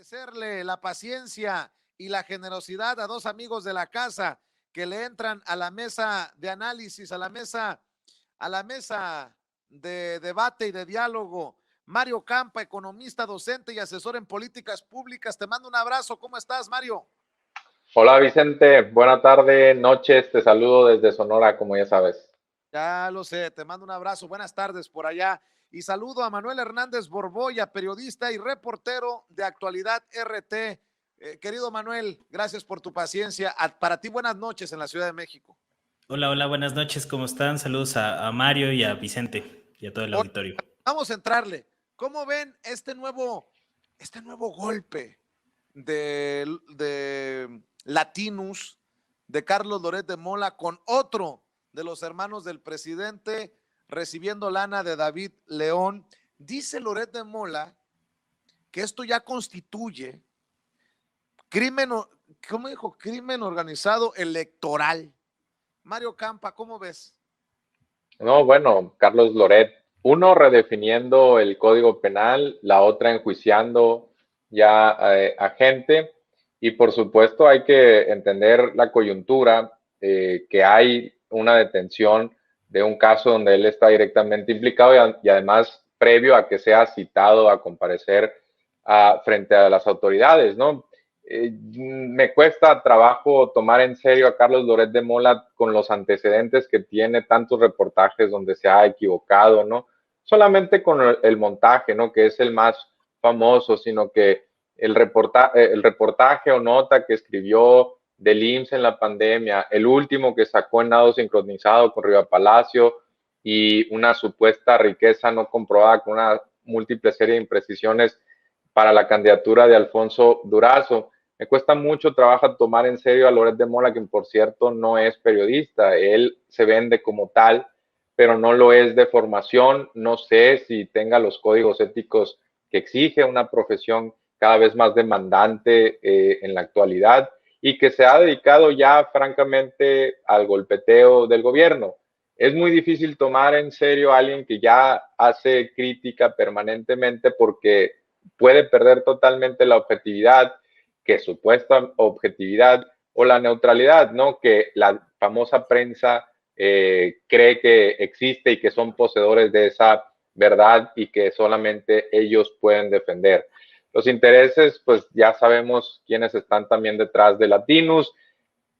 agradecerle la paciencia y la generosidad a dos amigos de la casa que le entran a la mesa de análisis, a la mesa de debate y de diálogo. Mario Campa, economista, docente y asesor en políticas públicas. Te mando un abrazo. ¿Cómo estás, Mario? Hola Vicente, buena tarde, noches, te saludo desde Sonora, como ya sabes. Ya lo sé, te mando un abrazo. Buenas tardes por allá. Y saludo a Manuel Hernández Borboya, periodista y reportero de Actualidad RT. Querido Manuel, gracias por tu paciencia. Para ti, buenas noches en la Ciudad de México. Hola, hola, buenas noches, ¿cómo están? Saludos a Mario y a Vicente y a todo el Hoy, auditorio. vamos a entrarle. ¿Cómo ven este nuevo golpe de Latinus, de Carlos Loret de Mola, con otro de los hermanos del presidente recibiendo lana de David León? Dice Loret de Mola que esto ya constituye crimen, ¿cómo dijo? Crimen organizado electoral. Mario Campa, ¿cómo ves? No, bueno, Carlos Loret, uno redefiniendo el Código Penal, la otra enjuiciando ya a gente y por supuesto hay que entender la coyuntura, que hay una detención de un caso donde él está directamente implicado y además previo a que sea citado a comparecer frente a las autoridades, ¿no? Me cuesta trabajo tomar en serio a Carlos Loret de Mola con los antecedentes que tiene, tantos reportajes donde se ha equivocado, ¿no? Solamente con el montaje, ¿no? Que es el más famoso, sino que el reportaje o nota que escribió del IMSS en la pandemia, el último que sacó en Nado Sincronizado con Riva Palacio y una supuesta riqueza no comprobada con una múltiple serie de imprecisiones para la candidatura de Alfonso Durazo. Me cuesta mucho trabajo tomar en serio a Loret de Mola, quien por cierto no es periodista. Él se vende como tal, pero no lo es de formación. No sé si tenga los códigos éticos que exige una profesión cada vez más demandante en la actualidad y que se ha dedicado ya francamente al golpeteo del gobierno. Es muy difícil tomar en serio a alguien que ya hace crítica permanentemente porque puede perder totalmente la objetividad, que supuesta objetividad o la neutralidad, ¿no? Que la famosa prensa cree que existe y que son poseedores de esa verdad y que solamente ellos pueden defender. Los intereses, pues ya sabemos quiénes están también detrás de Latinus.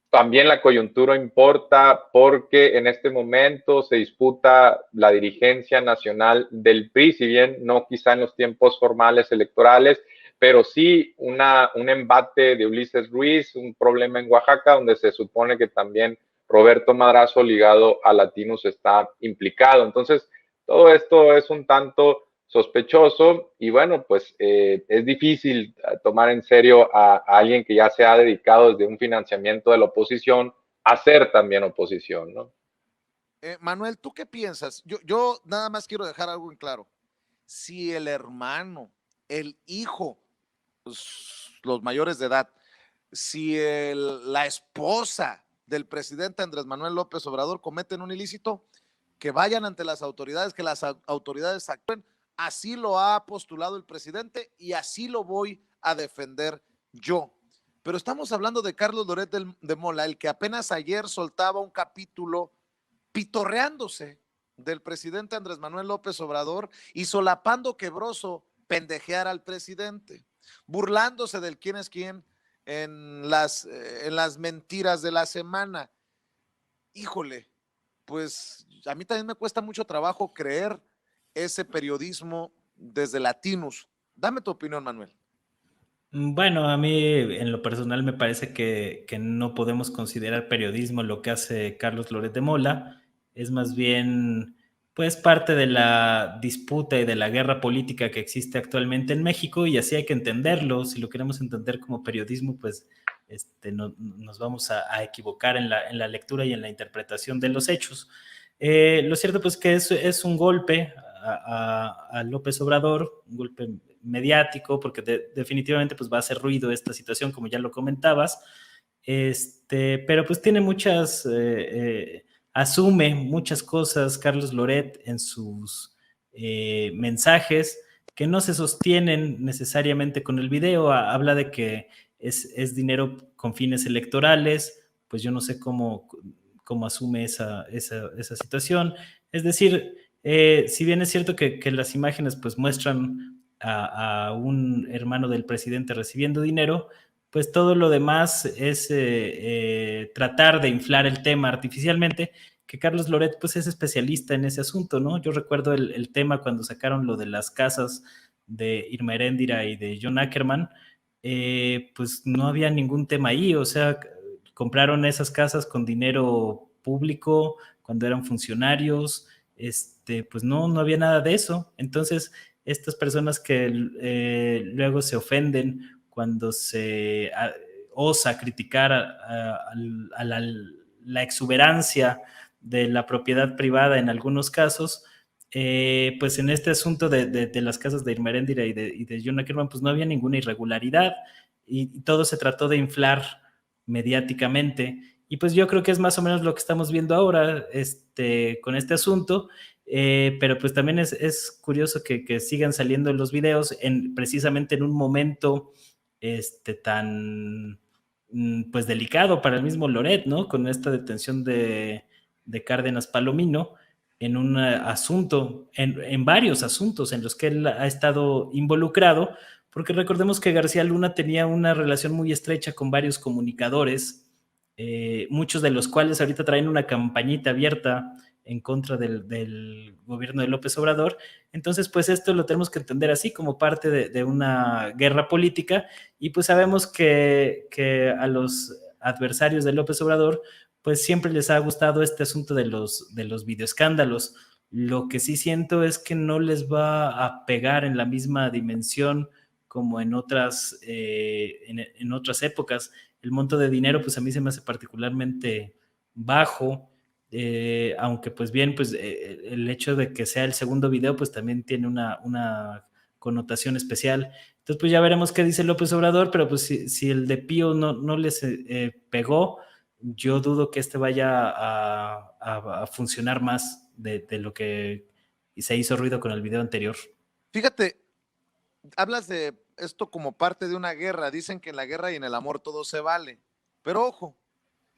También la coyuntura importa porque en este momento se disputa la dirigencia nacional del PRI, si bien no quizá en los tiempos formales electorales, pero sí un embate de Ulises Ruiz, un problema en Oaxaca, donde se supone que también Roberto Madrazo, ligado a Latinus, está implicado. Entonces, todo esto es un tanto sospechoso y bueno, pues es difícil tomar en serio a alguien que ya se ha dedicado desde un financiamiento de la oposición a ser también oposición, ¿no? Manuel, ¿tú qué piensas? Yo nada más quiero dejar algo en claro. Si el hermano, el hijo, los mayores de edad, si la esposa del presidente Andrés Manuel López Obrador cometen un ilícito, que vayan ante las autoridades, que las autoridades actúen. Así lo ha postulado el presidente y así lo voy a defender yo. Pero estamos hablando de Carlos Loret de Mola, el que apenas ayer soltaba un capítulo pitorreándose del presidente Andrés Manuel López Obrador y solapando quebroso pendejear al presidente, burlándose del quién es quién en las mentiras de la semana. Híjole, pues a mí también me cuesta mucho trabajo creer ese periodismo desde Latinus. Dame tu opinión, Manuel. Bueno, a mí en lo personal me parece que no podemos considerar periodismo lo que hace Carlos Loret de Mola. Es más bien, pues, parte de la disputa y de la guerra política que existe actualmente en México y así hay que entenderlo. Si lo queremos entender como periodismo, pues nos vamos a equivocar en la lectura y en la interpretación de los hechos. Lo cierto, pues, que es un golpe a López Obrador, un golpe mediático, porque definitivamente pues va a hacer ruido esta situación, como ya lo comentabas, pero pues tiene asume muchas cosas Carlos Loret en sus mensajes, que no se sostienen necesariamente con el video. Habla de que es dinero con fines electorales, pues yo no sé cómo asume esa situación. Es decir, si bien es cierto que las imágenes pues muestran a un hermano del presidente recibiendo dinero, pues todo lo demás es tratar de inflar el tema artificialmente, que Carlos Loret pues es especialista en ese asunto, ¿no? Yo recuerdo el tema cuando sacaron lo de las casas de Irma Heréndira y de John Ackerman, pues no había ningún tema ahí, o sea, compraron esas casas con dinero público cuando eran funcionarios, pues no había nada de eso. Entonces, estas personas que luego se ofenden cuando se osa criticar a la exuberancia de la propiedad privada en algunos casos, pues en este asunto de las casas de Irma Heréndira y de John Ackerman, pues no había ninguna irregularidad y todo se trató de inflar mediáticamente. Y pues yo creo que es más o menos lo que estamos viendo ahora con este asunto, pero pues también es curioso que sigan saliendo los videos precisamente en un momento tan pues delicado para el mismo Loret, ¿no? Con esta detención de Cárdenas Palomino en un asunto, en varios asuntos en los que él ha estado involucrado, porque recordemos que García Luna tenía una relación muy estrecha con varios comunicadores, muchos de los cuales ahorita traen una campañita abierta en contra del gobierno de López Obrador. Entonces, pues esto lo tenemos que entender así, como parte de una guerra política, y pues sabemos que a los adversarios de López Obrador pues siempre les ha gustado este asunto de los videoescándalos. Lo que sí siento es que no les va a pegar en la misma dimensión como en otras épocas. El monto de dinero, pues a mí se me hace particularmente bajo, aunque pues bien, pues el hecho de que sea el segundo video, pues también tiene una connotación especial. Entonces, pues ya veremos qué dice López Obrador, pero pues si el de Pío no les pegó, yo dudo que vaya a funcionar más de lo que se hizo ruido con el video anterior. Fíjate, hablas de esto como parte de una guerra. Dicen que en la guerra y en el amor todo se vale. Pero ojo,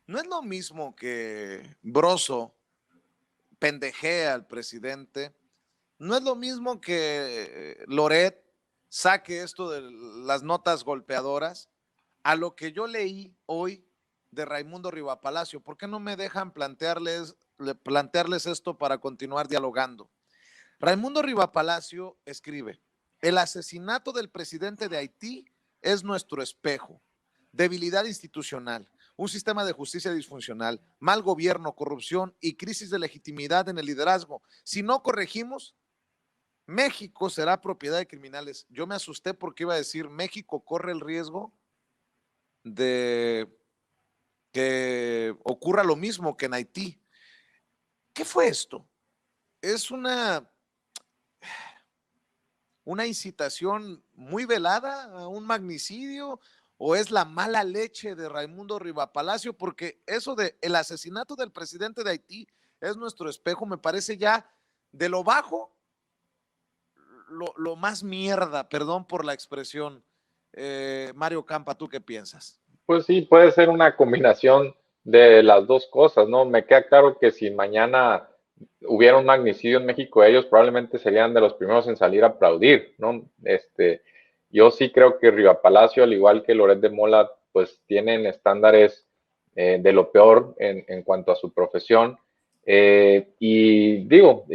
no es lo mismo que Broso pendejea al presidente. No es lo mismo que Loret saque esto de las notas golpeadoras a lo que yo leí hoy de Raimundo Rivapalacio. ¿Por qué no me dejan plantearles esto para continuar dialogando? Raimundo Rivapalacio escribe: el asesinato del presidente de Haití es nuestro espejo. Debilidad institucional, un sistema de justicia disfuncional, mal gobierno, corrupción y crisis de legitimidad en el liderazgo. Si no corregimos, México será propiedad de criminales. Yo me asusté porque iba a decir: México corre el riesgo de que ocurra lo mismo que en Haití. ¿Qué fue esto? Es una incitación muy velada a un magnicidio, o es la mala leche de Raimundo Rivapalacio, porque eso de el asesinato del presidente de Haití es nuestro espejo, me parece ya de lo bajo, lo más mierda, perdón por la expresión. Mario Campa, ¿tú qué piensas? Pues sí, puede ser una combinación de las dos cosas, ¿no? Me queda claro que si mañana hubiera un magnicidio en México, ellos probablemente serían de los primeros en salir a aplaudir, ¿no? Yo sí creo que Rivapalacio, al igual que Loret de Mola, pues tienen estándares de lo peor en cuanto a su profesión. Y digo,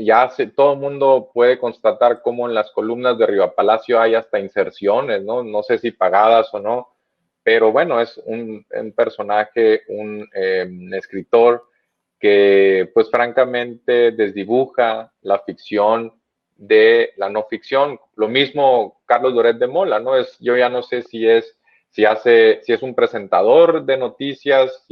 todo el mundo puede constatar cómo en las columnas de Rivapalacio hay hasta inserciones, ¿no? No sé si pagadas o no, pero bueno, es un personaje, un escritor que pues francamente desdibuja la ficción de la no ficción. Lo mismo Carlos Loret de Mola, ¿no? Yo ya no sé si es un presentador de noticias,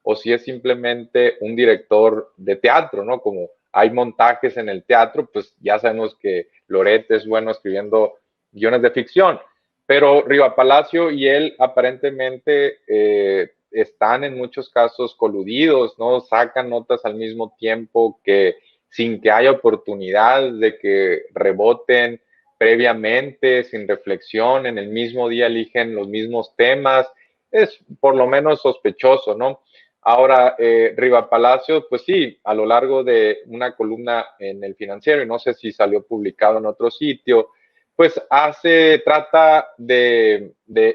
o si es simplemente un director de teatro, ¿no? Como hay montajes en el teatro, pues ya sabemos que Loret es bueno escribiendo guiones de ficción, pero Rivapalacio y él aparentemente están en muchos casos coludidos, ¿no? Sacan notas al mismo tiempo, que sin que haya oportunidad de que reboten, previamente, sin reflexión, en el mismo día eligen los mismos temas, es por lo menos sospechoso, ¿no? Ahora, Riva Palacio, pues sí, a lo largo de una columna en El Financiero, y no sé si salió publicado en otro sitio, pues trata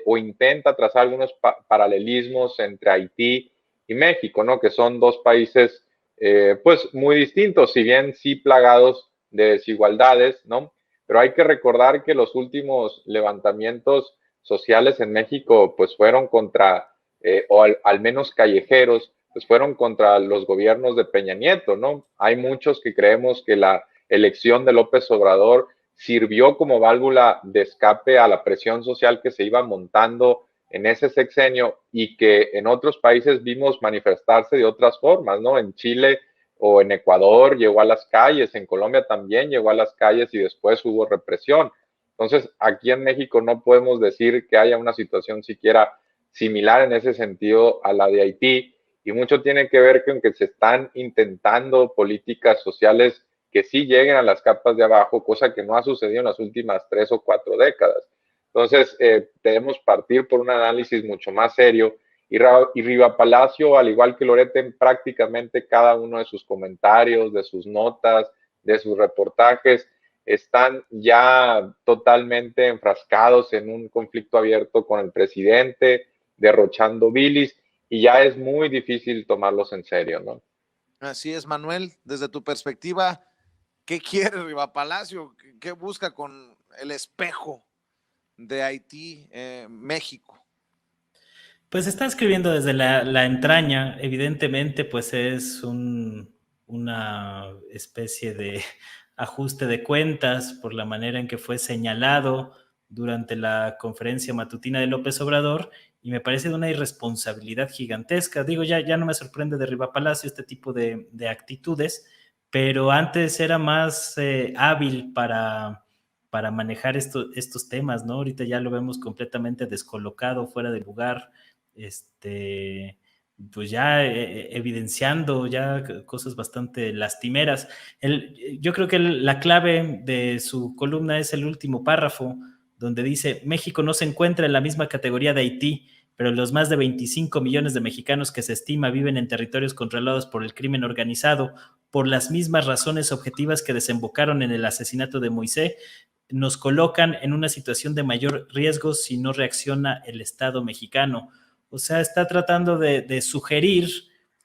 o intenta trazar algunos paralelismos entre Haití y México, ¿no? Que son dos países, pues muy distintos, si bien sí plagados de desigualdades, ¿no? Pero hay que recordar que los últimos levantamientos sociales en México, pues fueron contra, o al menos callejeros, pues fueron contra los gobiernos de Peña Nieto, ¿no? Hay muchos que creemos que la elección de López Obrador sirvió como válvula de escape a la presión social que se iba montando en ese sexenio y que en otros países vimos manifestarse de otras formas, ¿no? En Chile o en Ecuador llegó a las calles, en Colombia también llegó a las calles y después hubo represión. Entonces, aquí en México no podemos decir que haya una situación siquiera similar en ese sentido a la de Haití, y mucho tiene que ver con que se están intentando políticas sociales que sí lleguen a las capas de abajo, cosa que no ha sucedido en las últimas 3 o 4 décadas. Entonces, debemos partir por un análisis mucho más serio, y Riva Palacio, al igual que Loret, en prácticamente cada uno de sus comentarios, de sus notas, de sus reportajes, están ya totalmente enfrascados en un conflicto abierto con el presidente, derrochando bilis, y ya es muy difícil tomarlos en serio, ¿no? Así es, Manuel, desde tu perspectiva, ¿qué quiere Riva Palacio? ¿Qué busca con el espejo de Haití, México? Pues está escribiendo desde la entraña, evidentemente pues es una especie de ajuste de cuentas por la manera en que fue señalado durante la conferencia matutina de López Obrador, y me parece de una irresponsabilidad gigantesca. Digo, ya no me sorprende de Riva Palacio este tipo de actitudes, pero antes era más hábil para manejar estos temas, ¿no? Ahorita ya lo vemos completamente descolocado, fuera de lugar, pues ya evidenciando ya cosas bastante lastimeras. Yo creo que la clave de su columna es el último párrafo, donde dice: México no se encuentra en la misma categoría de Haití, pero los más de 25 millones de mexicanos que se estima viven en territorios controlados por el crimen organizado, por las mismas razones objetivas que desembocaron en el asesinato de Moisés, nos colocan en una situación de mayor riesgo si no reacciona el Estado mexicano. O sea, está tratando de sugerir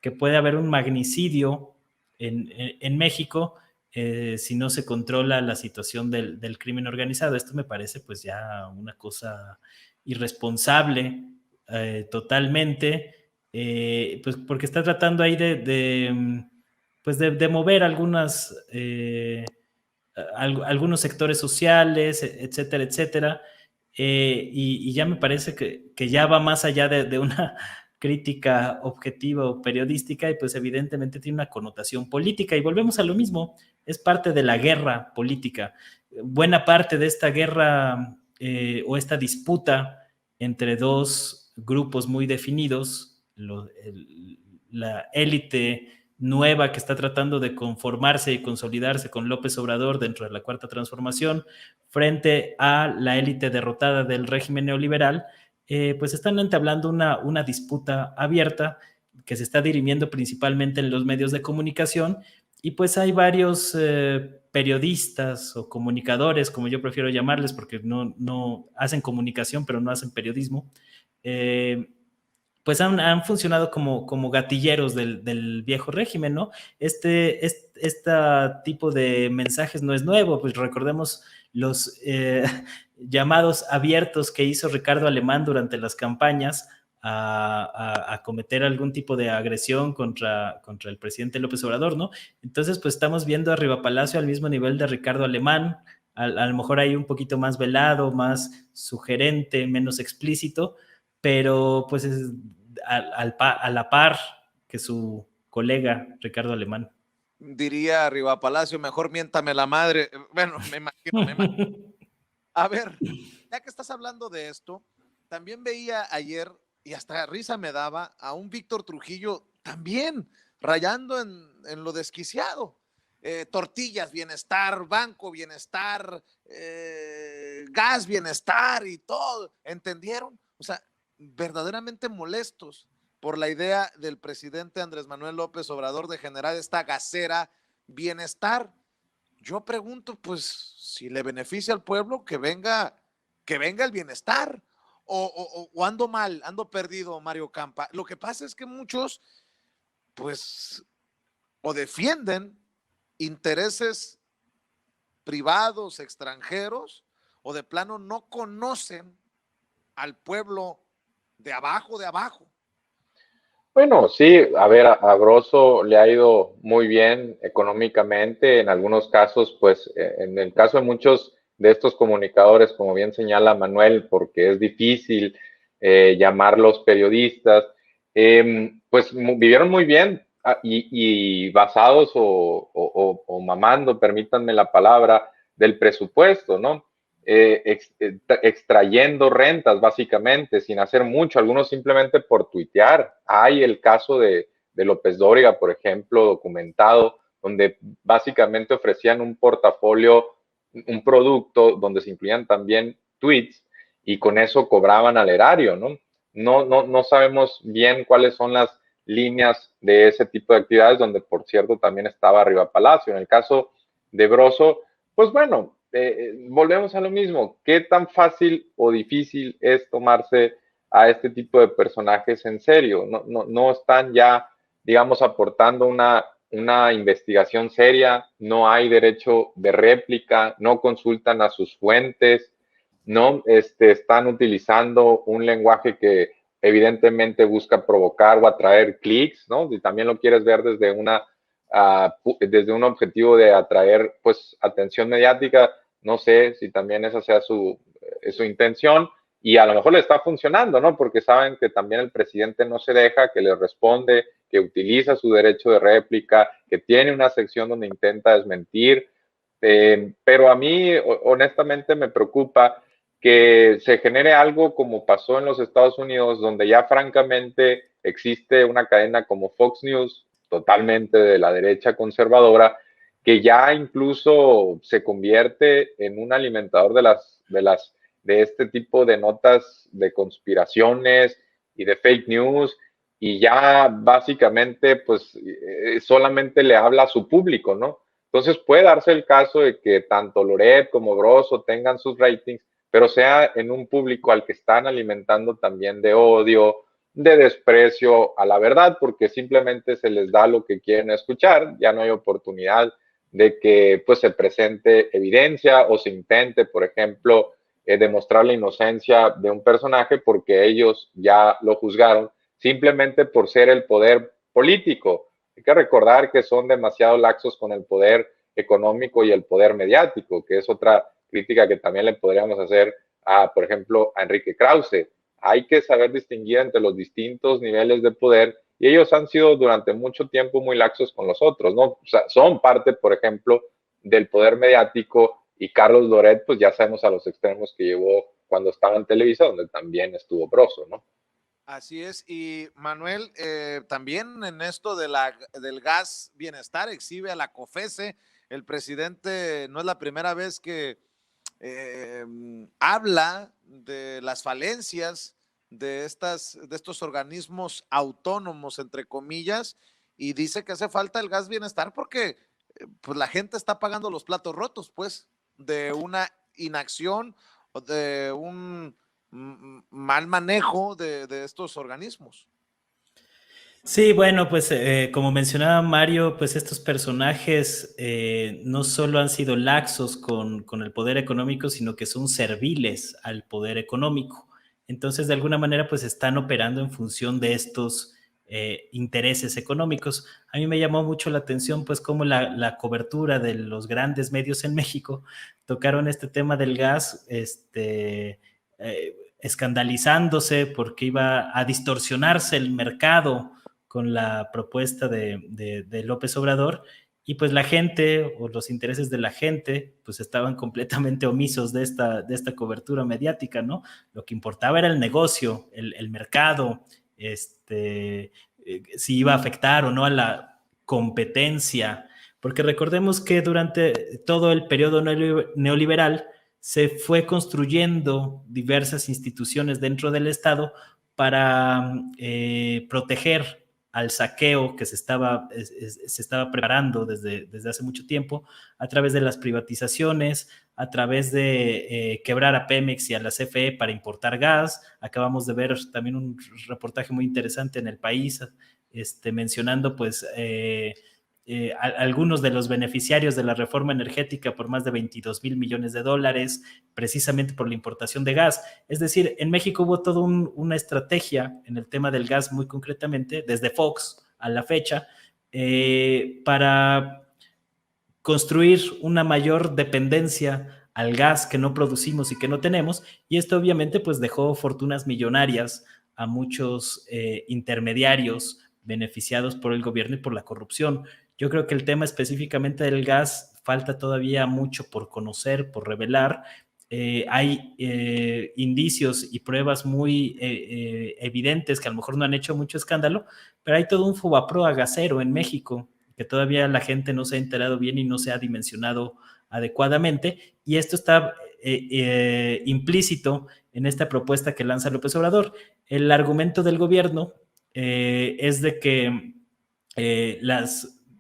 que puede haber un magnicidio en México si no se controla la situación del crimen organizado. Esto me parece pues ya una cosa irresponsable totalmente, pues porque está tratando ahí de mover algunos sectores sociales, etcétera, etcétera. Y ya me parece que ya va más allá de una crítica objetiva o periodística, y pues evidentemente tiene una connotación política, y volvemos a lo mismo, es parte de la guerra política. Buena parte de esta guerra o esta disputa entre dos grupos muy definidos, la élite nueva que está tratando de conformarse y consolidarse con López Obrador dentro de la Cuarta Transformación, frente a la élite derrotada del régimen neoliberal, pues están entablando una disputa abierta que se está dirimiendo principalmente en los medios de comunicación, y pues hay varios periodistas o comunicadores, como yo prefiero llamarles, porque no hacen comunicación, pero no hacen periodismo, pues han funcionado como gatilleros del viejo régimen, ¿no? Este tipo de mensajes no es nuevo, pues recordemos los llamados abiertos que hizo Ricardo Alemán durante las campañas a cometer algún tipo de agresión contra el presidente López Obrador, ¿no? Entonces, pues estamos viendo a Riva Palacio al mismo nivel de Ricardo Alemán, a lo mejor ahí un poquito más velado, más sugerente, menos explícito, pero pues es a la par que su colega Ricardo Alemán. Diría Riva Palacio, mejor miéntame la madre. Bueno, me imagino. A ver, ya que estás hablando de esto, también veía ayer, y hasta risa me daba, a un Víctor Trujillo también rayando en lo desquiciado. tortillas, bienestar, banco, bienestar, gas, bienestar y todo, ¿entendieron? O sea, verdaderamente molestos por la idea del presidente Andrés Manuel López Obrador de generar esta gasera bienestar. Yo pregunto, pues, si le beneficia al pueblo, que venga el bienestar. O ando mal, ando perdido, Mario Campa. Lo que pasa es que muchos, pues, o defienden intereses privados, extranjeros, o de plano no conocen al pueblo de abajo, de abajo. Bueno, sí, a ver, a Broso le ha ido muy bien económicamente, en algunos casos, pues en el caso de muchos de estos comunicadores, como bien señala Manuel, porque es difícil llamarlos periodistas, pues vivieron muy bien y basados o mamando, permítanme la palabra, del presupuesto, ¿no? Extrayendo rentas básicamente, sin hacer mucho, algunos simplemente por tuitear. Hay el caso de López Dóriga, por ejemplo, documentado, donde básicamente ofrecían un portafolio, un producto donde se incluían también tweets y con eso cobraban al erario, ¿no? No sabemos bien cuáles son las líneas de ese tipo de actividades, donde por cierto también estaba Riva Palacio. En el caso de Broso, pues bueno, volvemos a lo mismo. ¿Qué tan fácil o difícil es tomarse a este tipo de personajes en serio? No están ya, digamos, aportando una investigación seria, no hay derecho de réplica, no consultan a sus fuentes, no están utilizando un lenguaje que evidentemente busca provocar o atraer clics, ¿no? Si también lo quieres ver desde un objetivo de atraer pues atención mediática, no sé si también esa sea su intención y a lo mejor le está funcionando, ¿no? Porque saben que también el presidente no se deja, que le responde, que utiliza su derecho de réplica, que tiene una sección donde intenta desmentir, pero a mí honestamente me preocupa que se genere algo como pasó en los Estados Unidos, donde ya francamente existe una cadena como Fox News, totalmente de la derecha conservadora, que ya incluso se convierte en un alimentador de este tipo de notas de conspiraciones y de fake news, y ya básicamente pues solamente le habla a su público, ¿no? Entonces puede darse el caso de que tanto Loret como Broso tengan sus ratings, pero sea en un público al que están alimentando también de odio, de desprecio a la verdad, porque simplemente se les da lo que quieren escuchar, ya no hay oportunidad de que pues se presente evidencia o se intente, por ejemplo, demostrar la inocencia de un personaje porque ellos ya lo juzgaron simplemente por ser el poder político. Hay que recordar que son demasiado laxos con el poder económico y el poder mediático, que es otra crítica que también le podríamos hacer por ejemplo, a Enrique Krause. Hay que saber distinguir entre los distintos niveles de poder y ellos han sido durante mucho tiempo muy laxos con los otros, ¿no? O sea, son parte, por ejemplo, del poder mediático y Carlos Loret, pues ya sabemos a los extremos que llevó cuando estaba en Televisa, donde también estuvo Broso, ¿no? Así es, y Manuel, también en esto del gas bienestar exhibe a la COFESE, el presidente no es la primera vez que habla de las falencias de estos organismos autónomos, entre comillas, y dice que hace falta el gas bienestar porque pues la gente está pagando los platos rotos, pues, de una inacción o de un mal manejo de estos organismos. Sí, bueno, pues como mencionaba Mario, pues estos personajes no solo han sido laxos con el poder económico, sino que son serviles al poder económico. Entonces, de alguna manera, pues están operando en función de estos intereses económicos. A mí me llamó mucho la atención, pues, cómo la cobertura de los grandes medios en México tocaron este tema del gas, escandalizándose porque iba a distorsionarse el mercado con la propuesta de López Obrador, y pues la gente o los intereses de la gente pues estaban completamente omisos de esta cobertura mediática, ¿no? Lo que importaba era el negocio, el mercado, si iba a afectar o no a la competencia porque recordemos que durante todo el periodo neoliberal se fue construyendo diversas instituciones dentro del Estado para proteger al saqueo que se estaba preparando desde hace mucho tiempo, a través de las privatizaciones, a través de quebrar a Pemex y a la CFE para importar gas. Acabamos de ver también un reportaje muy interesante en El País, mencionando pues algunos de los beneficiarios de la reforma energética por más de 22,000 millones de dólares, precisamente por la importación de gas. Es decir, en México hubo toda una estrategia en el tema del gas, muy concretamente, desde Fox a la fecha, para construir una mayor dependencia al gas que no producimos y que no tenemos, y esto obviamente pues dejó fortunas millonarias a muchos intermediarios beneficiados por el gobierno y por la corrupción. Yo creo que el tema específicamente del gas falta todavía mucho por conocer, por revelar. Hay indicios y pruebas muy evidentes que a lo mejor no han hecho mucho escándalo, pero hay todo un fobaproa gasero en México que todavía la gente no se ha enterado bien y no se ha dimensionado adecuadamente, y esto está implícito en esta propuesta que lanza López Obrador. El argumento del gobierno es de que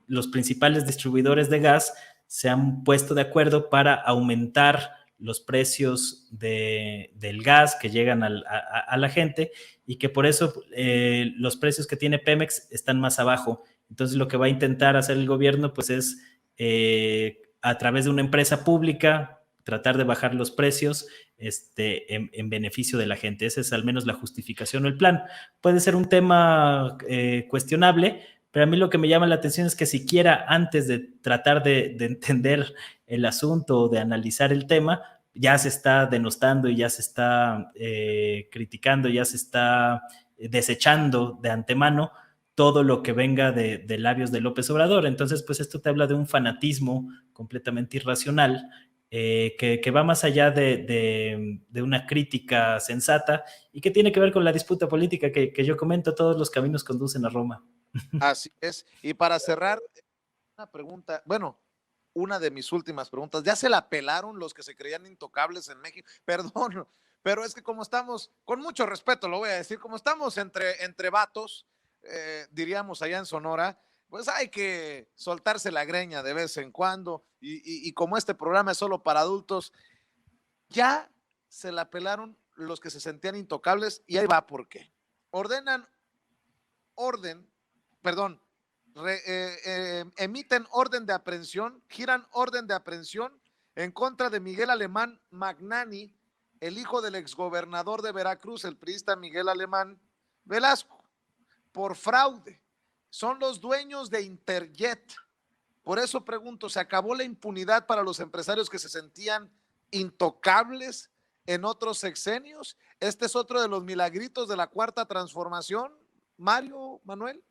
los principales distribuidores de gas se han puesto de acuerdo para aumentar los precios del gas que llegan a la gente, y que por eso los precios que tiene Pemex están más abajo. Entonces lo que va a intentar hacer el gobierno pues es a través de una empresa pública tratar de bajar los precios en beneficio de la gente. Esa es al menos la justificación o el plan. Puede ser un tema cuestionable, pero a mí lo que me llama la atención es que siquiera antes de tratar de entender el asunto o de analizar el tema, ya se está denostando y ya se está criticando, ya se está desechando de antemano todo lo que venga de labios de López Obrador. Entonces, pues esto te habla de un fanatismo completamente irracional que va más allá de una crítica sensata y que tiene que ver con la disputa política que yo comento. Todos los caminos conducen a Roma. Así es. Y para cerrar, una pregunta, bueno, una de mis últimas preguntas. ¿Ya se la pelaron los que se creían intocables en México? Perdón, pero es que como estamos, con mucho respeto lo voy a decir, como estamos entre vatos, diríamos allá en Sonora, pues hay que soltarse la greña de vez en cuando, y como este programa es solo para adultos, ya se la pelaron los que se sentían intocables, y ahí va por qué. Emiten orden de aprehensión, giran orden de aprehensión en contra de Miguel Alemán Magnani, el hijo del exgobernador de Veracruz, el priista Miguel Alemán Velasco, por fraude. Son los dueños de Interjet. Por eso pregunto, ¿se acabó la impunidad para los empresarios que se sentían intocables en otros sexenios? ¿Este es otro de los milagritos de la cuarta transformación, Mario, Manuel?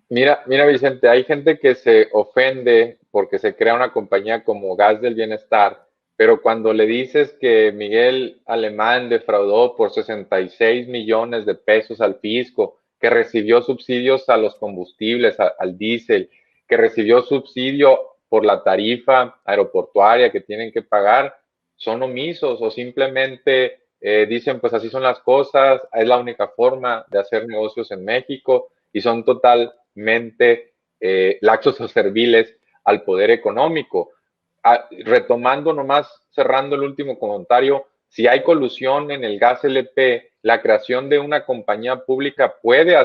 Mira, Vicente, hay gente que se ofende porque se crea una compañía como Gas del Bienestar, pero cuando le dices que Miguel Alemán defraudó por 66 millones de pesos al fisco, que recibió subsidios a los combustibles, al diésel, que recibió subsidio por la tarifa aeroportuaria que tienen que pagar, son omisos o simplemente dicen, pues así son las cosas, es la única forma de hacer negocios en México, y son totalmente laxos o serviles al poder económico. Retomando nomás, cerrando el último comentario, si hay colusión en el gas LP, la creación de una compañía pública puede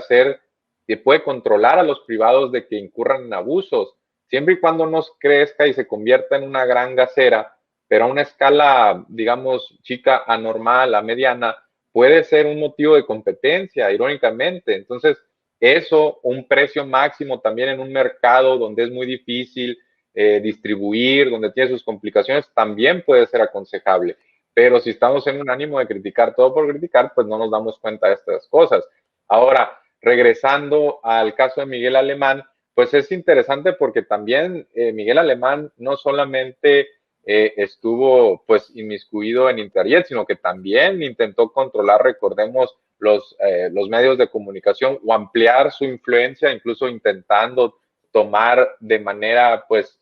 controlar a los privados de que incurran en abusos, siempre y cuando no crezca y se convierta en una gran gasera, pero a una escala, digamos, chica, anormal, a mediana, puede ser un motivo de competencia, irónicamente. Entonces, eso, un precio máximo también en un mercado donde es muy difícil distribuir, donde tiene sus complicaciones, también puede ser aconsejable. Pero si estamos en un ánimo de criticar todo por criticar, pues no nos damos cuenta de estas cosas. Ahora, regresando al caso de Miguel Alemán, pues es interesante porque también Miguel Alemán no solamente estuvo pues inmiscuido en Interjet, sino que también intentó controlar, recordemos, los medios de comunicación o ampliar su influencia, incluso intentando tomar de manera pues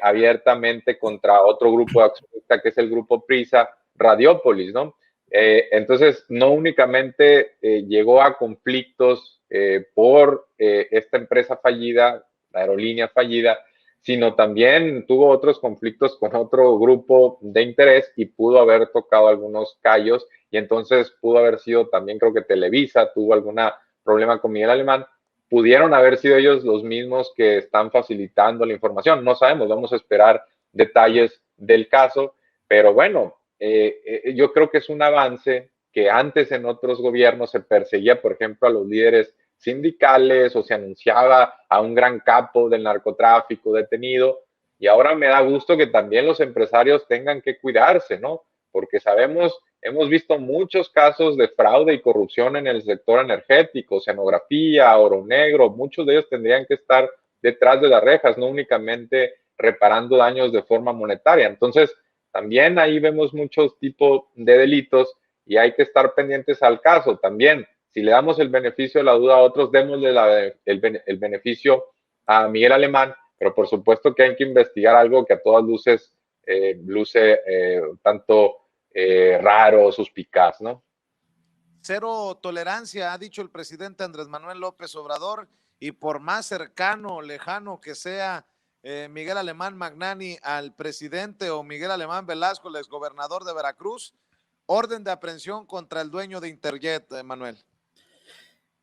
abiertamente contra otro grupo de accionistas, que es el grupo Prisa, Radiópolis, ¿no? Entonces, no únicamente llegó a conflictos por esta empresa fallida, la aerolínea fallida, sino también tuvo otros conflictos con otro grupo de interés y pudo haber tocado algunos callos, y entonces pudo haber sido también, creo que Televisa tuvo algún problema con Miguel Alemán. Pudieron haber sido ellos los mismos que están facilitando la información, no sabemos, vamos a esperar detalles del caso, pero bueno, yo creo que es un avance que antes en otros gobiernos se perseguía, por ejemplo, a los líderes sindicales o se anunciaba a un gran capo del narcotráfico detenido, y ahora me da gusto que también los empresarios tengan que cuidarse, ¿no? Porque sabemos, hemos visto muchos casos de fraude y corrupción en el sector energético, oceanografía, oro negro, muchos de ellos tendrían que estar detrás de las rejas, no únicamente reparando daños de forma monetaria. Entonces, también ahí vemos muchos tipos de delitos y hay que estar pendientes al caso. También, si le damos el beneficio de la duda a otros, démosle el beneficio a Miguel Alemán, pero por supuesto que hay que investigar algo que a todas luces luce tanto raro, suspicaz, ¿no? Cero tolerancia, ha dicho el presidente Andrés Manuel López Obrador, y por más cercano, lejano que sea Miguel Alemán Magnani al presidente, o Miguel Alemán Velasco, el exgobernador de Veracruz, orden de aprehensión contra el dueño de Interjet, Manuel.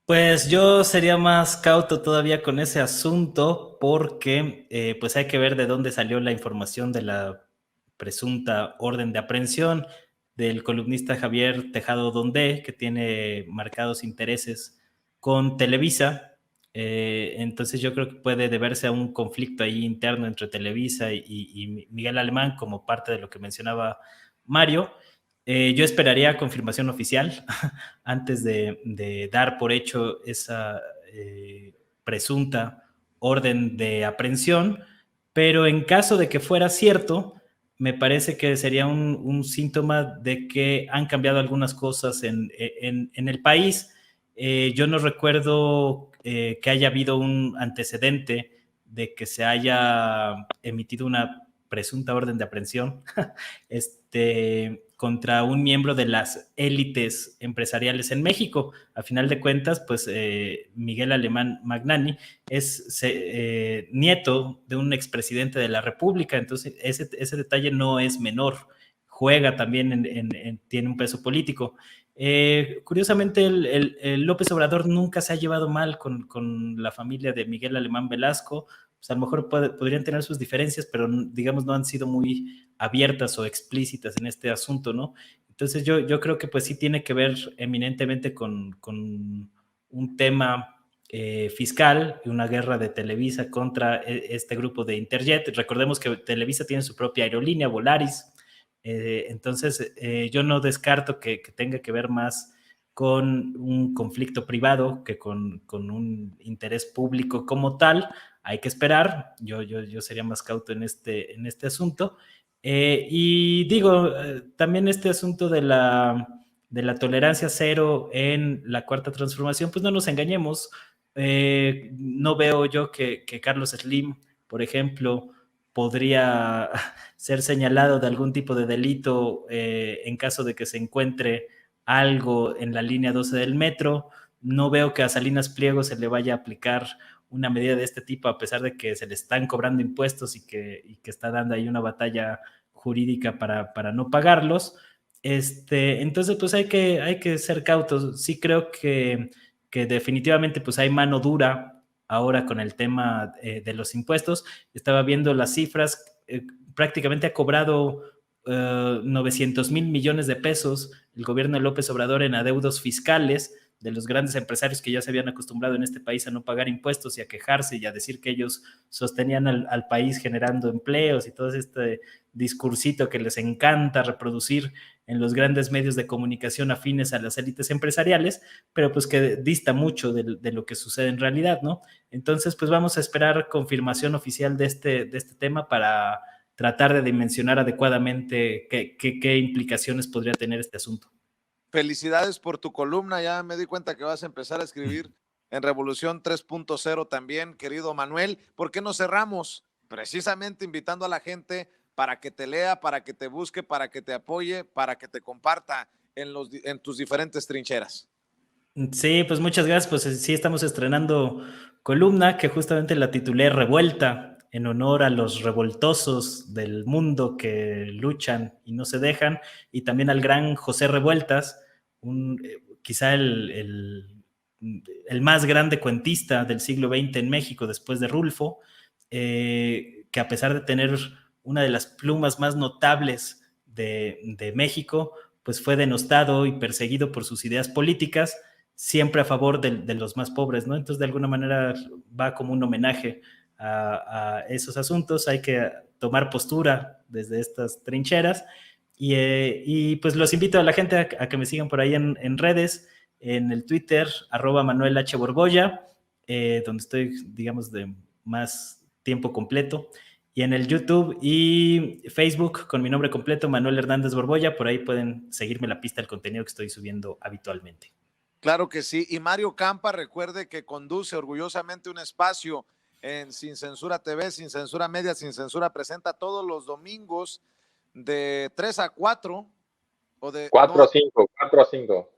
Pues yo sería más cauto todavía con ese asunto porque pues hay que ver de dónde salió la información de la presunta orden de aprehensión del columnista Javier Tejado Dondé, que tiene marcados intereses con Televisa. Entonces yo creo que puede deberse a un conflicto ahí interno entre Televisa y Miguel Alemán, como parte de lo que mencionaba Mario. Yo esperaría confirmación oficial antes de dar por hecho esa presunta orden de aprehensión, pero en caso de que fuera cierto, me parece que sería un síntoma de que han cambiado algunas cosas en el país. Yo no recuerdo que haya habido un antecedente de que se haya emitido una presunta orden de aprehensión contra un miembro de las élites empresariales en México. A final de cuentas, pues Miguel Alemán Magnani es nieto de un expresidente de la República, entonces ese detalle no es menor, juega también, tiene un peso político. Curiosamente, el López Obrador nunca se ha llevado mal con la familia de Miguel Alemán Velasco. Pues a lo mejor podrían tener sus diferencias, pero digamos no han sido muy abiertas o explícitas en este asunto, ¿no? Entonces yo creo que pues sí tiene que ver eminentemente con un tema fiscal y una guerra de Televisa contra este grupo de Interjet. Recordemos que Televisa tiene su propia aerolínea, Volaris. Entonces yo no descarto que tenga que ver más con un conflicto privado que con un interés público como tal. Hay que esperar, yo sería más cauto en este asunto. Y digo, también este asunto de la tolerancia cero en la cuarta transformación, pues no nos engañemos. No veo yo que Carlos Slim, por ejemplo, podría ser señalado de algún tipo de delito en caso de que se encuentre algo en la línea 12 del metro. No veo que a Salinas Pliego se le vaya a aplicar una medida de este tipo, a pesar de que se le están cobrando impuestos y que está dando ahí una batalla jurídica para no pagarlos. Entonces, pues hay que ser cautos. Sí creo que definitivamente pues hay mano dura ahora con el tema de los impuestos. Estaba viendo las cifras, prácticamente ha cobrado 900,000 millones de pesos el gobierno de López Obrador en adeudos fiscales de los grandes empresarios que ya se habían acostumbrado en este país a no pagar impuestos y a quejarse y a decir que ellos sostenían al país generando empleos y todo este discursito que les encanta reproducir en los grandes medios de comunicación afines a las élites empresariales, pero pues que dista mucho de lo que sucede en realidad, ¿no? Entonces, pues vamos a esperar confirmación oficial de este tema para tratar de dimensionar adecuadamente qué implicaciones podría tener este asunto. Felicidades por tu columna, ya me di cuenta que vas a empezar a escribir en Revolución 3.0 también, querido Manuel. ¿Por qué no cerramos precisamente invitando a la gente para que te lea, para que te busque, para que te apoye, para que te comparta en tus diferentes trincheras. Sí, pues muchas gracias. Pues sí, estamos estrenando columna que justamente la titulé Revuelta, en honor a los revoltosos del mundo que luchan y no se dejan, y también al gran José Revueltas, quizá el más grande cuentista del siglo XX en México después de Rulfo, que a pesar de tener una de las plumas más notables de México, pues fue denostado y perseguido por sus ideas políticas, siempre a favor de los más pobres, ¿no? Entonces, de alguna manera va como un homenaje a esos asuntos. Hay que tomar postura desde estas trincheras y pues los invito a la gente a que me sigan por ahí en redes, en el Twitter, @Manuel H. Borbolla, donde estoy, digamos, de más tiempo completo, y en el YouTube y Facebook con mi nombre completo, Manuel Hernández Borbolla. Por ahí pueden seguirme la pista del contenido que estoy subiendo habitualmente. Claro que sí. Y Mario Campa, recuerde que conduce orgullosamente un espacio en Sin Censura TV, Sin Censura Media, Sin Censura Presenta todos los domingos de 3 a 4 o de 4 no, a 5, 4 a 5.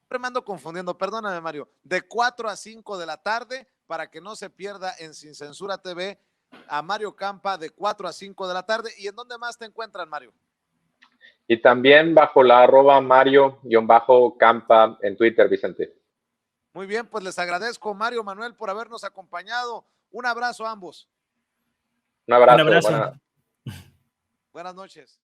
siempre me ando confundiendo, perdóname Mario, de 4 a 5 de la tarde para que no se pierda en Sin Censura TV a Mario Campa de 4 a 5 de la tarde. ¿Y en dónde más te encuentran, Mario? Y también bajo la @Mario_Campa en Twitter, Vicente. Muy bien, pues les agradezco, Mario, Manuel, por habernos acompañado. Un abrazo a ambos. Un abrazo. Un abrazo. Buenas noches.